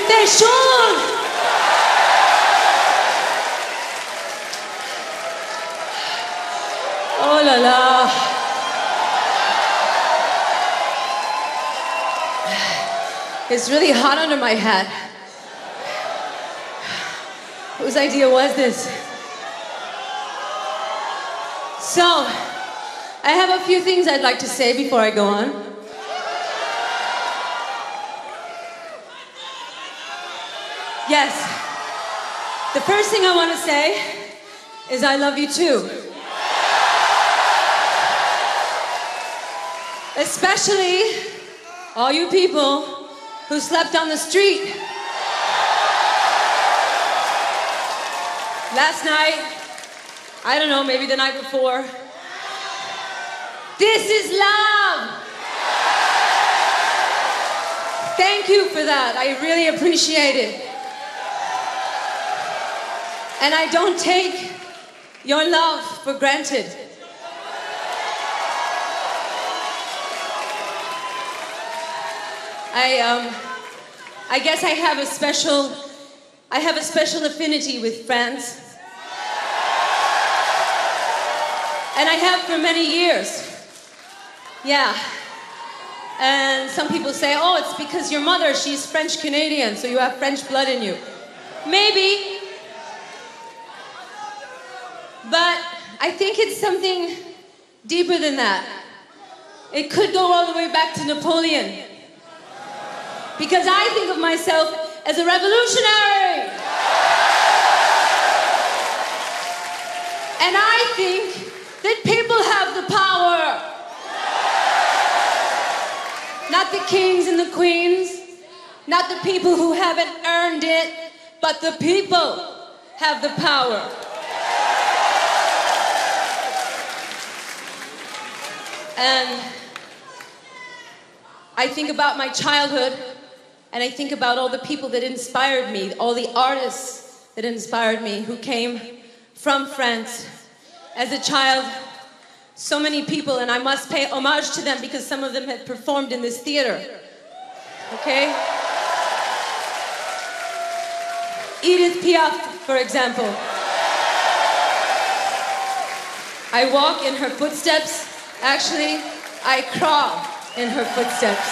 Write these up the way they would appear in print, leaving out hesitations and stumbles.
c'était chaud. Oh là là. It's really hot under my hat. Whose idea was this? So, I have a few things I'd like to say before I go on. Yes. The first thing I want to say is I love you too. Especially all you people who slept on the street. Last night, I don't know, maybe the night before. This is love. Thank you for that. I really appreciate it. And I don't take your love for granted. I guess I have a special affinity with France. And I have for many years. Yeah. And some people say, oh, it's because your mother, she's French-Canadian, so you have French blood in you. Maybe. But I think it's something deeper than that. It could go all the way back to Napoleon. Because I think of myself as a revolutionary. And I think that people have the power. Not the kings and the queens, not the people who haven't earned it, but the people have the power. And I think about my childhood, and I think about all the people that inspired me, all the artists that inspired me, who came from France. As a child, so many people, and I must pay homage to them because some of them had performed in this theater. Okay? Edith Piaf, for example. I walk in her footsteps. Actually, I crawl in her footsteps.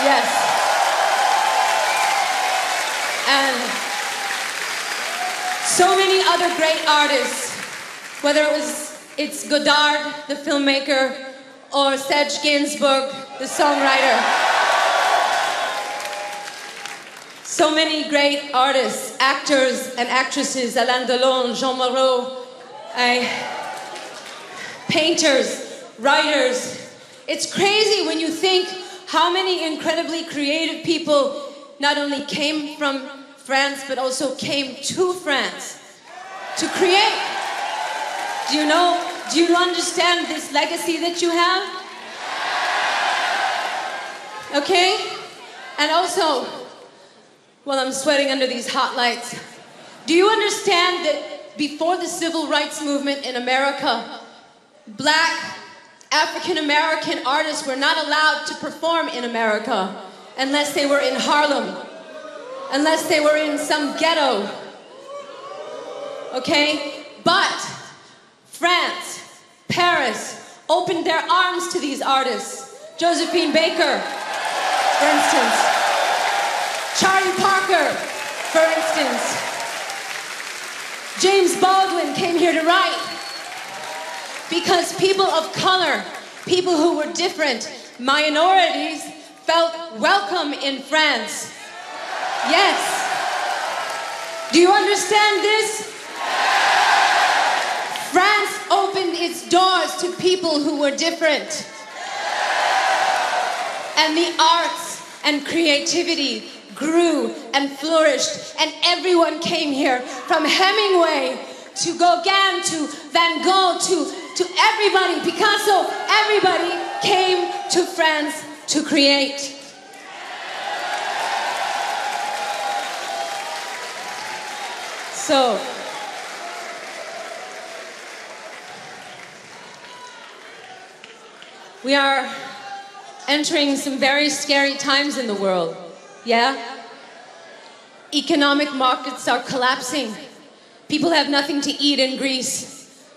Yes. And so many other great artists, whether it's Godard, the filmmaker, or Serge Gainsbourg, the songwriter. So many great artists, actors and actresses, Alain Delon, Jean Moreau, painters, writers. It's crazy when you think how many incredibly creative people not only came from France, but also came to France to create. Do you understand this legacy that you have? Okay? And also, well, I'm sweating under these hot lights. Do you understand that before the civil rights movement in America, black African-American artists were not allowed to perform in America unless they were in Harlem, unless they were in some ghetto, okay? But France, Paris, opened their arms to these artists. Josephine Baker, for instance. Charlie Parker, for instance. James Baldwin came here to write. Because people of color, people who were different, minorities, felt welcome in France. Yes. Do you understand this? France opened its doors to people who were different. And the arts and creativity grew and flourished, and everyone came here, from Hemingway to Gauguin to Van Gogh to everybody, Picasso, everybody came to France to create. So, we are entering some very scary times in the world, yeah? Economic markets are collapsing. People have nothing to eat in Greece.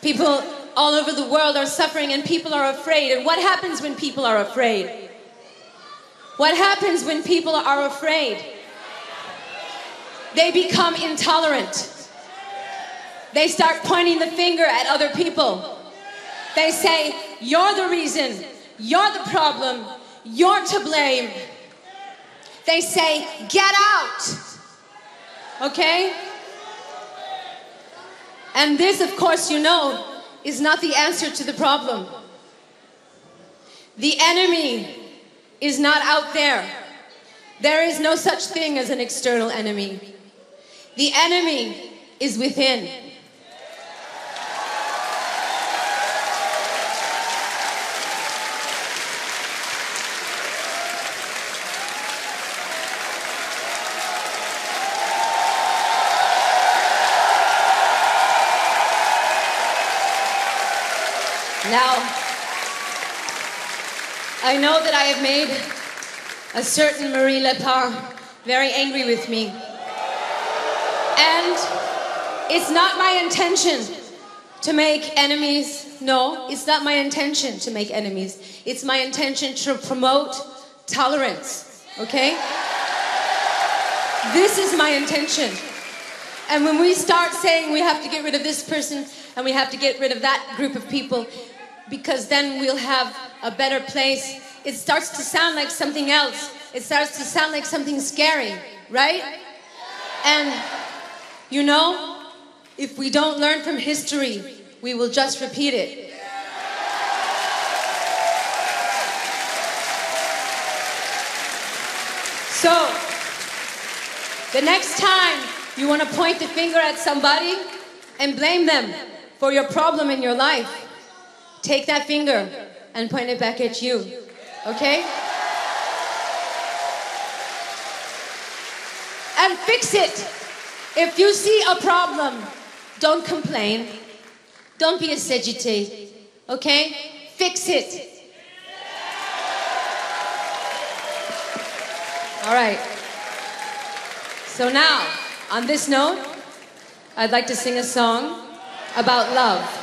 People all over the world are suffering and people are afraid. And what happens when people are afraid? What happens when people are afraid? They become intolerant. They start pointing the finger at other people. They say, you're the reason, you're the problem, you're to blame. They say, get out. Okay? And this, of course, you know, is not the answer to the problem. The enemy is not out there. There is no such thing as an external enemy. The enemy is within. Now, I know that I have made a certain Marie Le Pen very angry with me. And it's not my intention to make enemies. No, it's not my intention to make enemies. It's my intention to promote tolerance, okay? This is my intention. And when we start saying we have to get rid of this person and we have to get rid of that group of people, because then we'll have a better place, it starts to sound like something else. It starts to sound like something scary, right? And, you know, if we don't learn from history, we will just repeat it. So, the next time you want to point the finger at somebody and blame them for your problem in your life, take that finger and point it back at you, okay? And fix it. If you see a problem, don't complain. Don't be a sagittate, okay? Fix it. All right. So now, on this note, I'd like to sing a song about love.